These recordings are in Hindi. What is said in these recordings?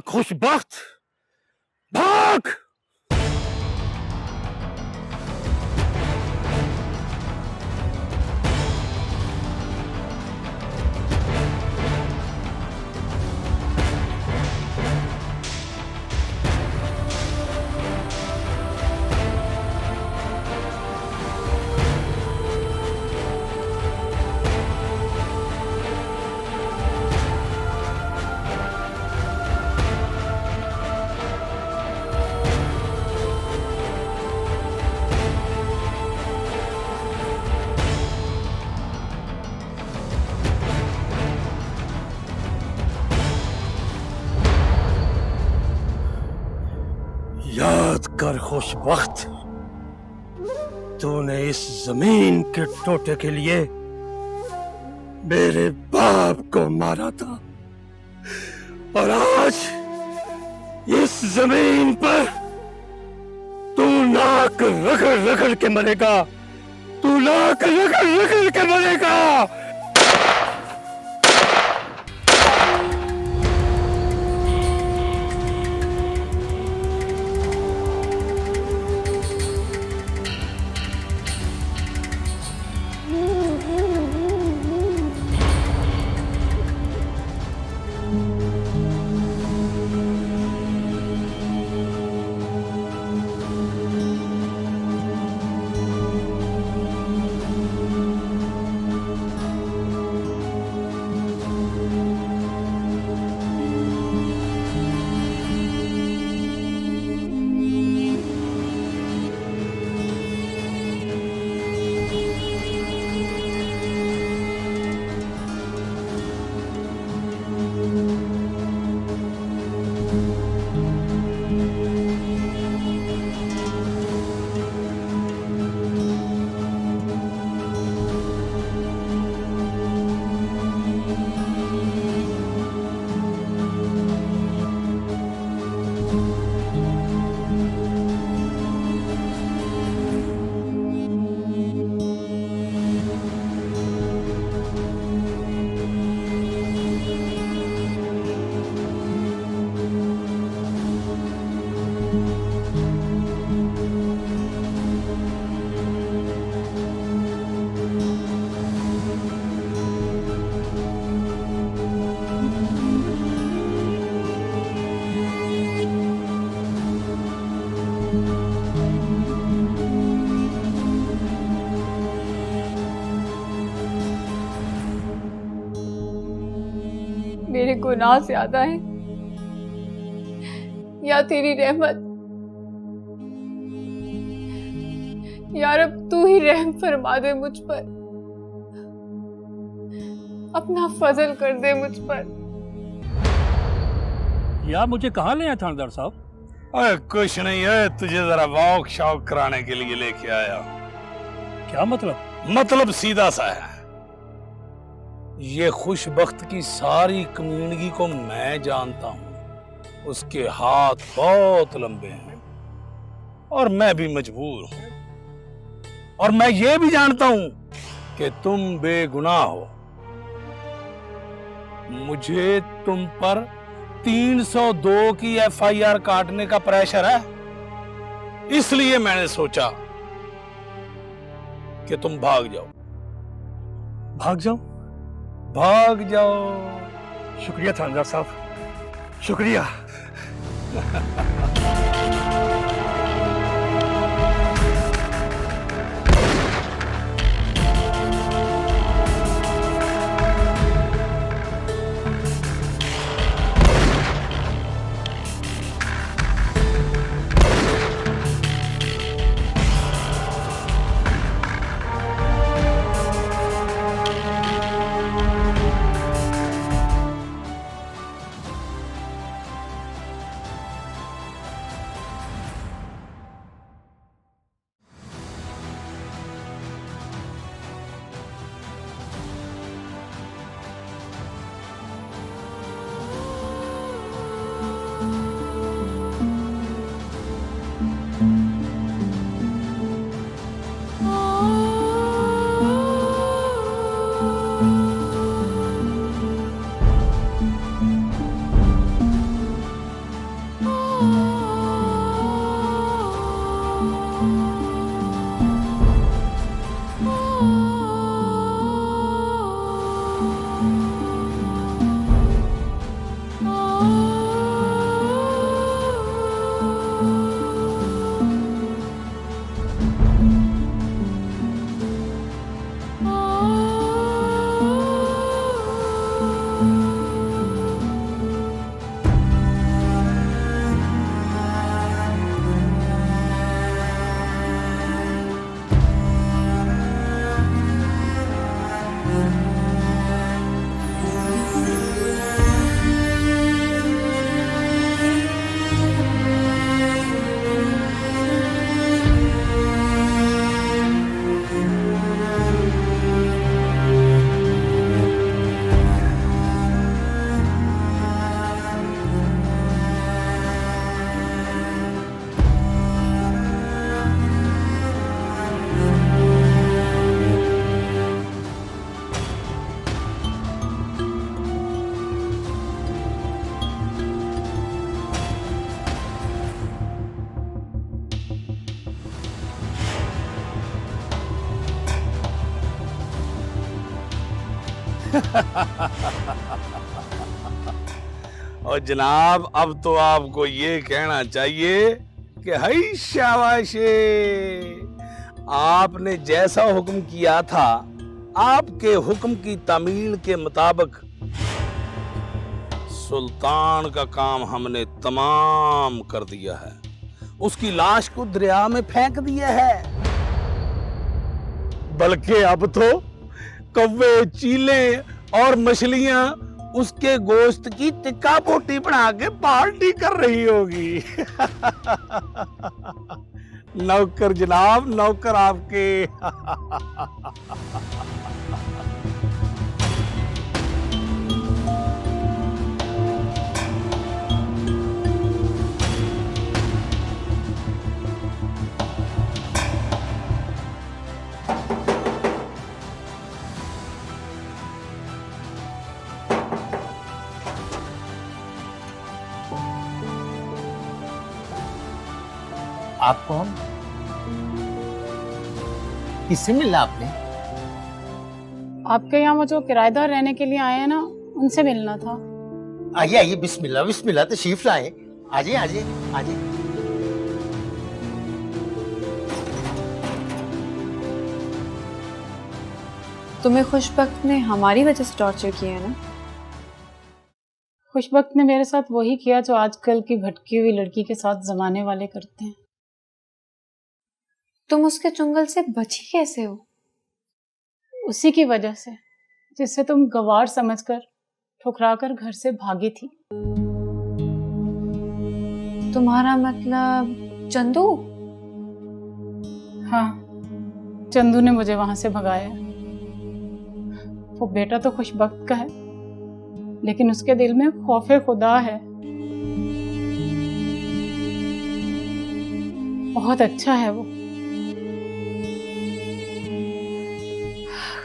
खुशबख्त, भाग। याद कर खुशबख्त, तूने इस जमीन के टोटे के लिए मेरे बाप को मारा था और आज इस जमीन पर तू नाक रगड़ रगड़ के मरेगा। तू नाक रगड़ रगड़ के मरेगा। मेरे गुनाह ज्यादा है या तेरी रहमत? यार अब तू ही रहम फरमा दे मुझ पर, अपना फजल कर दे मुझ पर। यार मुझे कहाँ ले आए थानेदार साहब? अरे कुछ नहीं है, तुझे जरा वॉक शॉक कराने के लिए लेके आया। क्या मतलब? मतलब सीधा सा है, ये खुशबख्त की सारी कमीनगी को मैं जानता हूं। उसके हाथ बहुत लंबे हैं और मैं भी मजबूर हूं। और मैं ये भी जानता हूं कि तुम बेगुनाह हो। मुझे तुम पर 302 की एफआईआर काटने का प्रेशर है, इसलिए मैंने सोचा कि तुम भाग जाओ। भाग जाओ? भाग जाओ। शुक्रिया थानेदार साहब, शुक्रिया। और जनाब अब तो आपको ये कहना चाहिए कि हई शाबाशे, आपने जैसा हुक्म किया था आपके हुक्म की तामील के मुताबिक सुल्तान का काम हमने तमाम कर दिया है। उसकी लाश को दरिया में फेंक दिया है। बल्कि अब तो कौवे, चीले और मछलियां उसके गोश्त की टिक्का बोटी बना के पार्टी कर रही होगी। नौकर जनाब, नौकर आपके। आप कौन? किससे मिलना आपने? आपके यहाँ वो जो किराएदार रहने के लिए आए हैं ना, उनसे मिलना था। आइए आइए, बिस्मिल्लाह बिस्मिल्लाह, तशरीफ लाए। आइए आइए आइए। तुम्हें खुशबख्त ने हमारी वजह से टॉर्चर किया है ना? खुशबख्त ने मेरे साथ वही किया जो आजकल की भटकी हुई लड़की के साथ जमाने वाले करते हैं। तुम उसके चुंगल से बची कैसे हो? उसी की वजह से जिससे तुम गवार समझकर ठुकराकर घर से भागी थी। तुम्हारा मतलब चंदू? हाँ, चंदू ने मुझे वहां से भगाया। वो बेटा तो खुशबख्त का है, लेकिन उसके दिल में खौफे खुदा है। बहुत अच्छा है वो।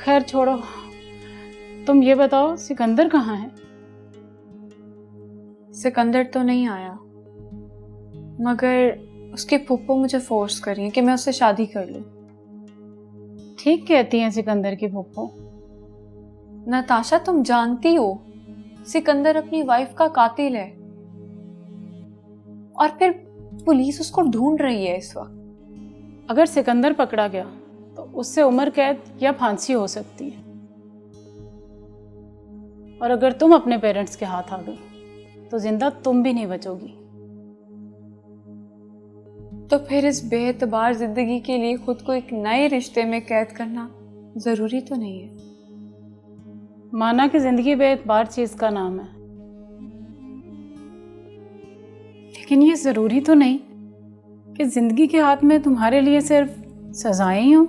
खैर छोड़ो, तुम ये बताओ सिकंदर कहाँ है? सिकंदर तो नहीं आया, मगर उसके फूफो मुझे फोर्स कर रही है कि मैं उससे शादी कर लूं। ठीक कहती हैं सिकंदर की फूफो। नताशा, तुम जानती हो सिकंदर अपनी वाइफ का कातिल है, और फिर पुलिस उसको ढूंढ रही है इस वक्त। अगर सिकंदर पकड़ा गया तो उससे उम्र कैद या फांसी हो सकती है, और अगर तुम अपने पेरेंट्स के हाथ आ गई तो जिंदा तुम भी नहीं बचोगी। तो फिर इस बेएतबार जिंदगी के लिए खुद को एक नए रिश्ते में कैद करना जरूरी तो नहीं है? माना कि जिंदगी बेएतबार चीज का नाम है, लेकिन ये जरूरी तो नहीं कि जिंदगी के हाथ में तुम्हारे लिए सिर्फ सजाएं ही हों।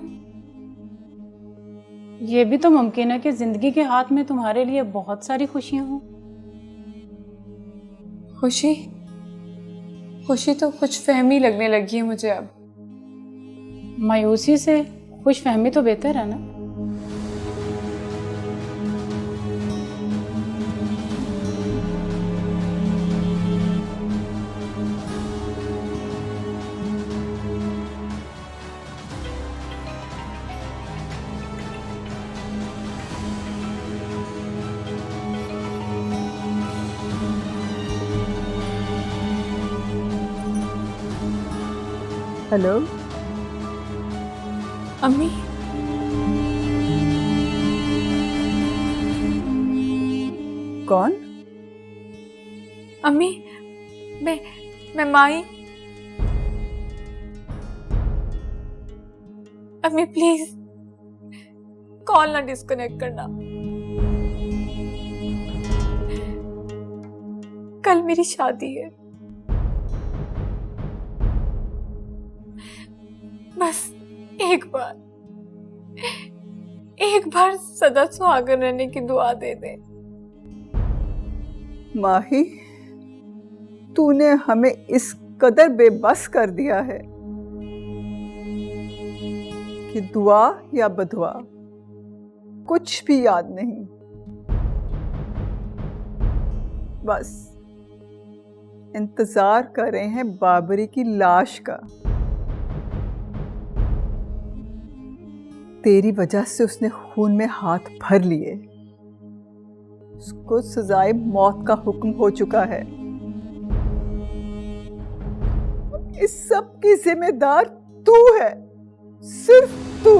ये भी तो मुमकिन है कि जिंदगी के हाथ में तुम्हारे लिए बहुत सारी खुशियां हों। खुशी? खुशी तो कुछ फहमी लगने लगी है मुझे अब। मायूसी से खुश फहमी तो बेहतर है ना। हेलो अम्मी, कौन? अम्मी, मैं माई। अम्मी प्लीज कॉल ना डिस्कनेक्ट करना। कल मेरी शादी है, बस एक बार सदा सुहागन रहने की दुआ दे दे। माही, तूने हमें इस कदर बेबस कर दिया है कि दुआ या बदुआ कुछ भी याद नहीं। बस इंतजार कर रहे हैं बाबरी की लाश का। तेरी वजह से उसने खून में हाथ भर लिए, उसको सजाए मौत का हुक्म हो चुका है। इस सब की जिम्मेदार तू है, सिर्फ तू।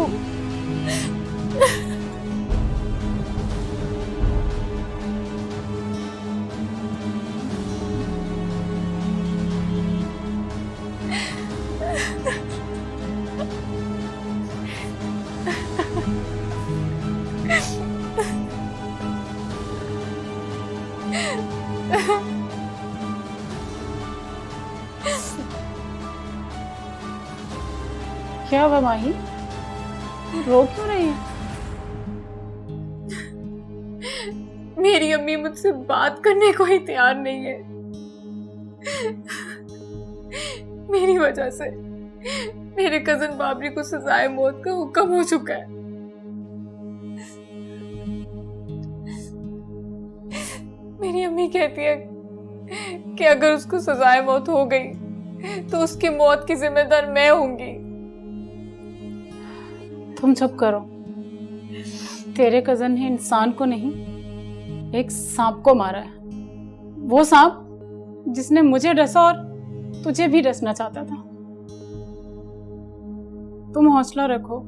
क्या हुआ माही, रो क्यों रही है? मेरी अम्मी मुझसे बात करने को ही तैयार नहीं है। मेरी वजह से मेरे कजन बाबरी को सजाए मौत का हुक्म हो चुका है। मेरी अम्मी कहती है कि अगर उसको सजाए मौत हो गई तो उसकी मौत की जिम्मेदार मैं होंगी। तुम चुप करो। तेरे कजन ने इंसान को नहीं, एक सांप को मारा है। वो सांप जिसने मुझे डसा और तुझे भी डसना चाहता था। तुम हौसला रखो,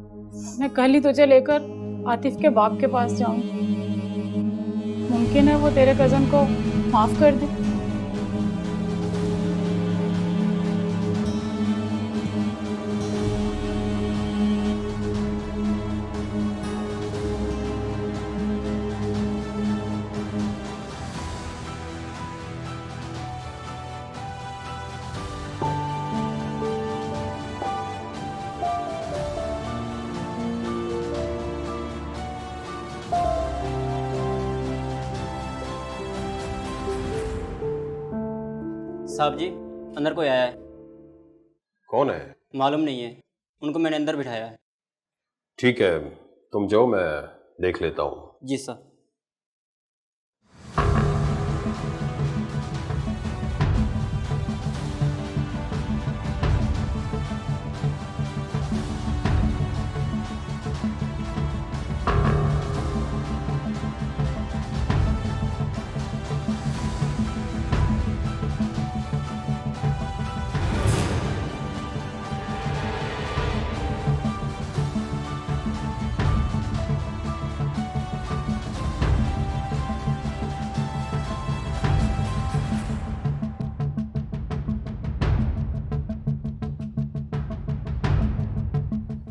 मैं कल ही तुझे लेकर आतिफ के बाप के पास जाऊंगी। मुमकिन है वो तेरे कजन को माफ कर दे। साहब जी, अंदर कोई आया है। कौन है? मालूम नहीं है, उनको मैंने अंदर बिठाया है। ठीक है, तुम जाओ, मैं देख लेता हूँ। जी सर।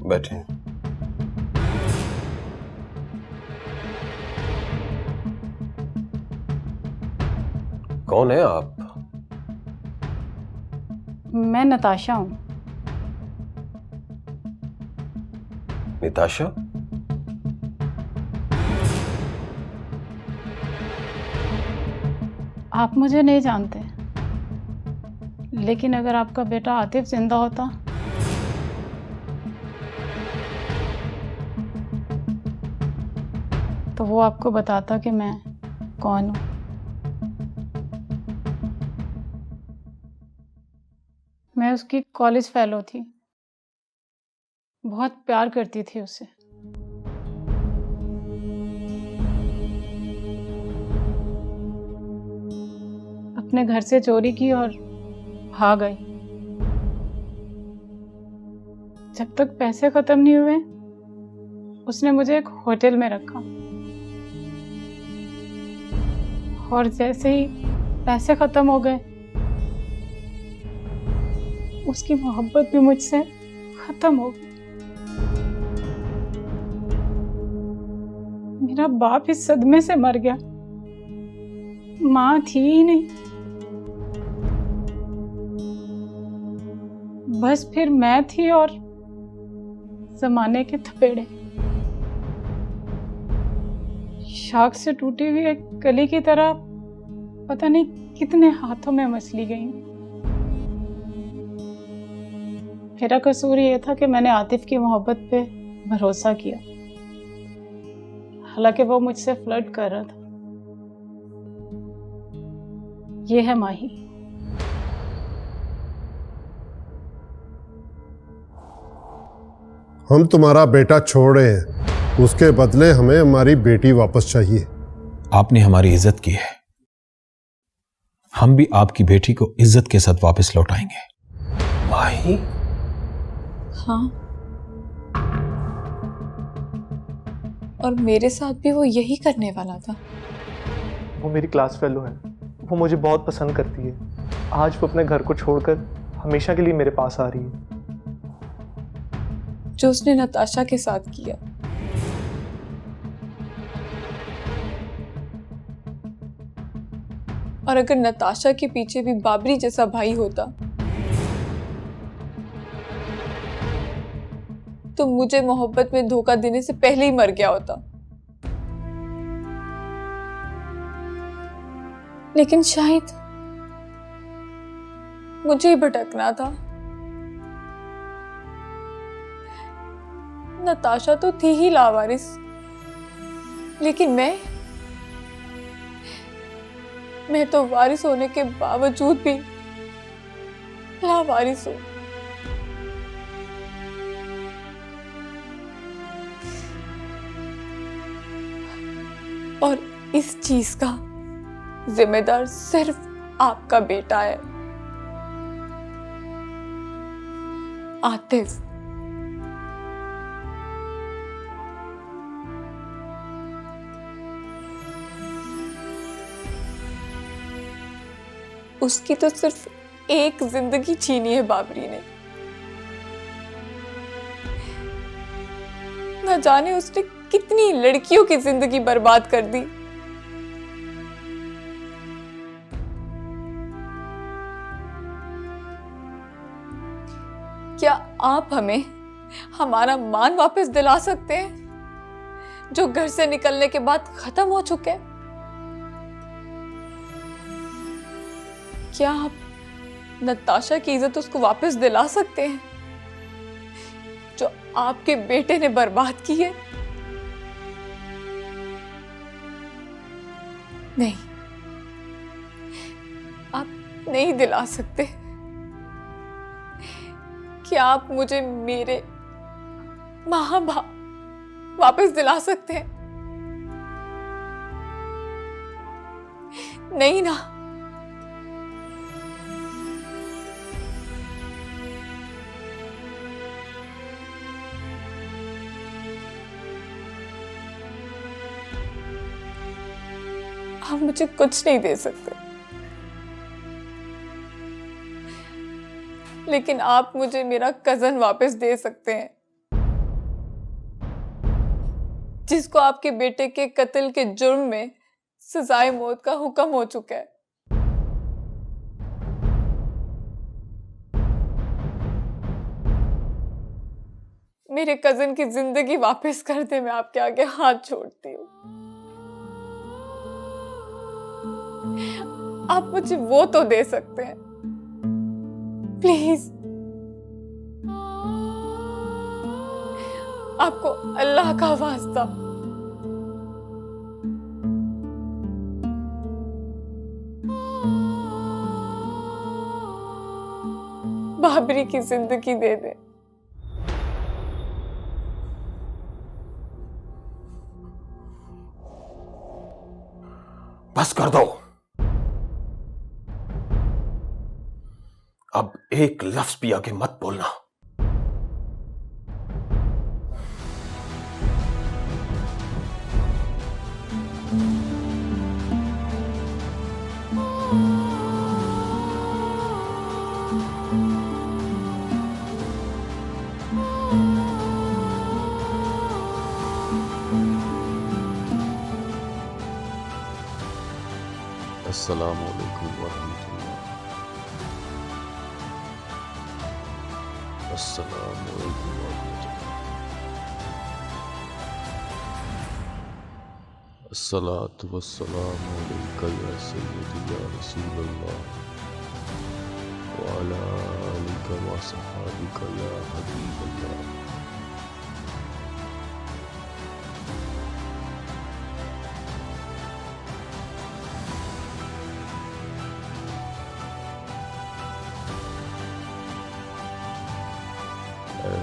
बैठे। कौन है आप? मैं नताशा हूँ। निताशा? आप मुझे नहीं जानते, लेकिन अगर आपका बेटा आतिफ जिंदा होता तो वो आपको बताता कि मैं कौन हूं। मैं उसकी कॉलेज फेलो थी, बहुत प्यार करती थी उससे। अपने घर से चोरी की और भाग गई। जब तक पैसे खत्म नहीं हुए, उसने मुझे एक होटल में रखा, और जैसे ही पैसे खत्म हो गए, उसकी मोहब्बत भी मुझसे खत्म हो गई। मेरा बाप इस सदमे से मर गया, माँ थी ही नहीं। बस फिर मैं थी और जमाने के थपेड़े। शाख से टूटी हुई एक कली की तरह पता नहीं कितने हाथों में मसली गई। मेरा कसूर ये था कि मैंने आतिफ की मोहब्बत पे भरोसा किया, हालांकि वो मुझसे फ्लर्ट कर रहा था। ये है माही। हम तुम्हारा बेटा छोड़ रहे हैं, उसके बदले हमें हमारी बेटी वापस चाहिए। आपने हमारी इज्जत की है, हम भी आपकी बेटी को इज्जत के साथ वापस लौटाएंगे। माही, हाँ, और मेरे साथ भी वो यही करने वाला था। वो मेरी क्लास फेलो है, वो मुझे बहुत पसंद करती है। आज वो अपने घर को छोड़कर हमेशा के लिए मेरे पास आ रही है। जो उसने नताशा के साथ किया, और अगर नताशा के पीछे भी बाबरी जैसा भाई होता तो मुझे मोहब्बत में धोखा देने से पहले ही मर गया होता। लेकिन शायद मुझे ही भटकना था। नताशा तो थी ही लावारिस, लेकिन मैं तो वारिस होने के बावजूद भी लावारिस हूं। और इस चीज का जिम्मेदार सिर्फ आपका बेटा है, आतिफ। उसकी तो सिर्फ एक जिंदगी छीनी है बाबरी ने। न जाने उसने कितनी लड़कियों की जिंदगी बर्बाद कर दी। क्या आप हमें हमारा मान वापस दिला सकते हैं, जो घर से निकलने के बाद खत्म हो चुके हैं? क्या आप नताशा की इज्जत उसको वापस दिला सकते हैं, जो आपके बेटे ने बर्बाद की है? नहीं, आप नहीं दिला सकते। क्या आप मुझे मेरे मां बाप वापस दिला सकते हैं? नहीं ना। आप मुझे कुछ नहीं दे सकते, लेकिन आप मुझे मेरा कजन वापस दे सकते हैं, जिसको आपके बेटे के कत्ल के जुर्म में सजाए मौत का हुक्म हो चुका है। मेरे कजन की जिंदगी वापस कर दे, मैं आपके आगे हाथ जोड़ती हूँ। आप मुझे वो तो दे सकते हैं, प्लीज। आपको अल्लाह का वास्ता, बाबरी की जिंदगी दे दे। बस कर दो। अब एक लफ्ज भी आगे मत बोलना। अस्सलामु अलैकुम वरहमतुल्लाह। अस्सलामु अलैकुम वरहमतुल्लाह। अस्सलातु वस्सलामु अलैका या सय्यदी या रसूलल्लाह व अला आलिका व सहाबिका या हबीबल्लाह।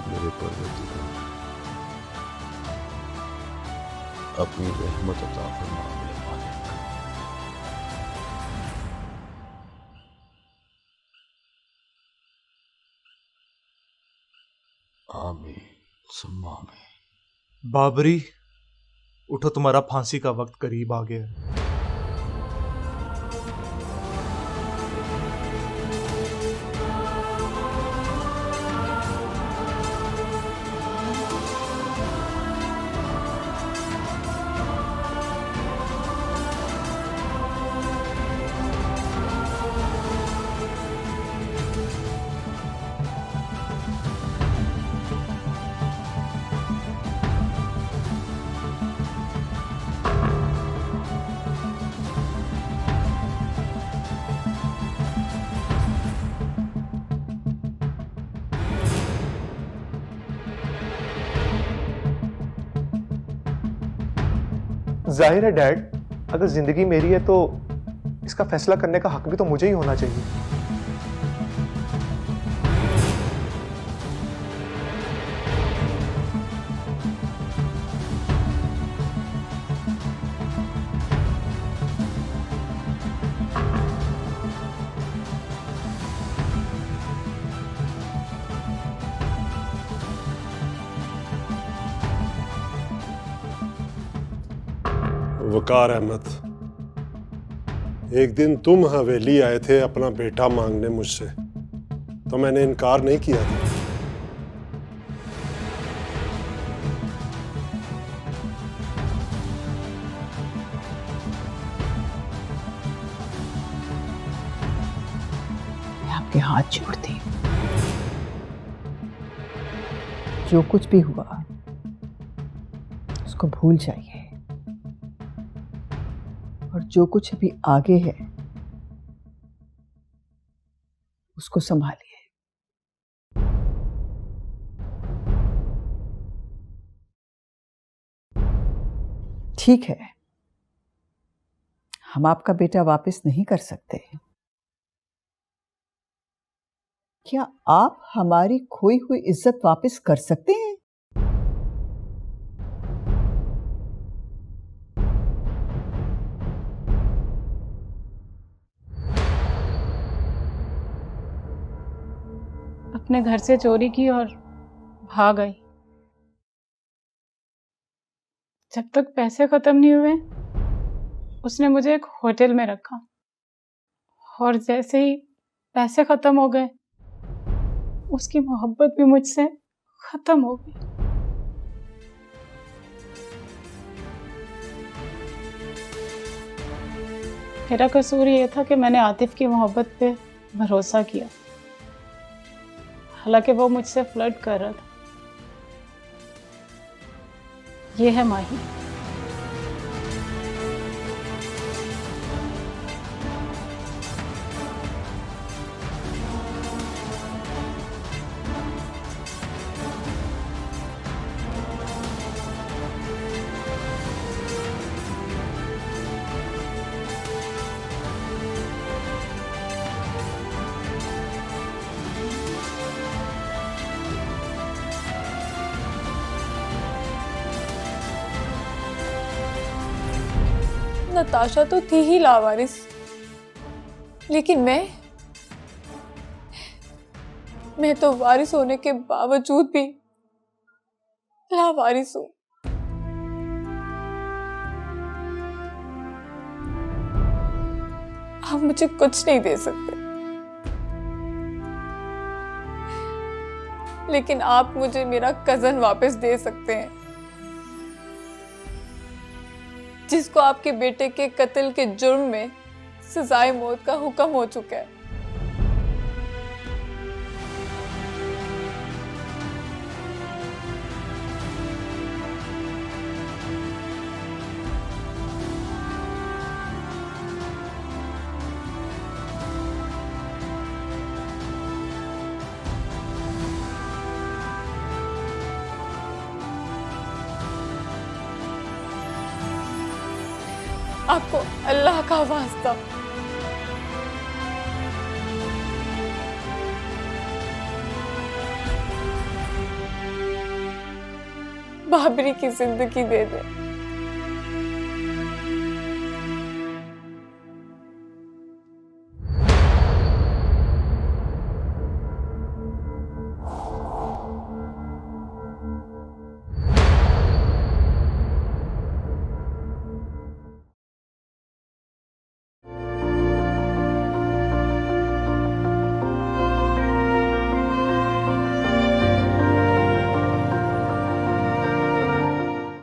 मेरे परवरदिगार, अपनी रहमत अता फरमा मेरे मालिक। आमीन सुम्मा आमीन। बाबरी, उठो, तुम्हारा फांसी का वक्त करीब आ गया है। जाहिर है डैड, अगर जिंदगी मेरी है तो इसका फैसला करने का हक भी तो मुझे ही होना चाहिए। वकार अहमद, एक दिन तुम हवेली आए थे अपना बेटा मांगने मुझसे, तो मैंने इनकार नहीं किया था। मैं आपके हाथ जोड़ती हूँ, जो कुछ भी हुआ उसको भूल जाइए और जो कुछ अभी आगे है उसको संभालिए। ठीक है, हम आपका बेटा वापस नहीं कर सकते। क्या आप हमारी खोई हुई इज्जत वापस कर सकते हैं? अपने घर से चोरी की और भाग आई। जब तक पैसे खत्म नहीं हुए उसने मुझे एक होटल में रखा, और जैसे ही पैसे खत्म हो गए उसकी मोहब्बत भी मुझसे खत्म हो गई। मेरा कसूर ये था कि मैंने आतिफ की मोहब्बत पे भरोसा किया, हालांकि वो मुझसे फ्लर्ट कर रहा था। ये है माही। नताशा तो थी ही लावारिस, लेकिन मैं तो वारिस होने के बावजूद भी लावारिस हूं। आप मुझे कुछ नहीं दे सकते, लेकिन आप मुझे मेरा कजन वापस दे सकते हैं, जिसको आपके बेटे के कत्ल के जुर्म में सजाए मौत का हुक्म हो चुका है। आपको अल्लाह का वास्ता बाबरी की जिंदगी दे दे।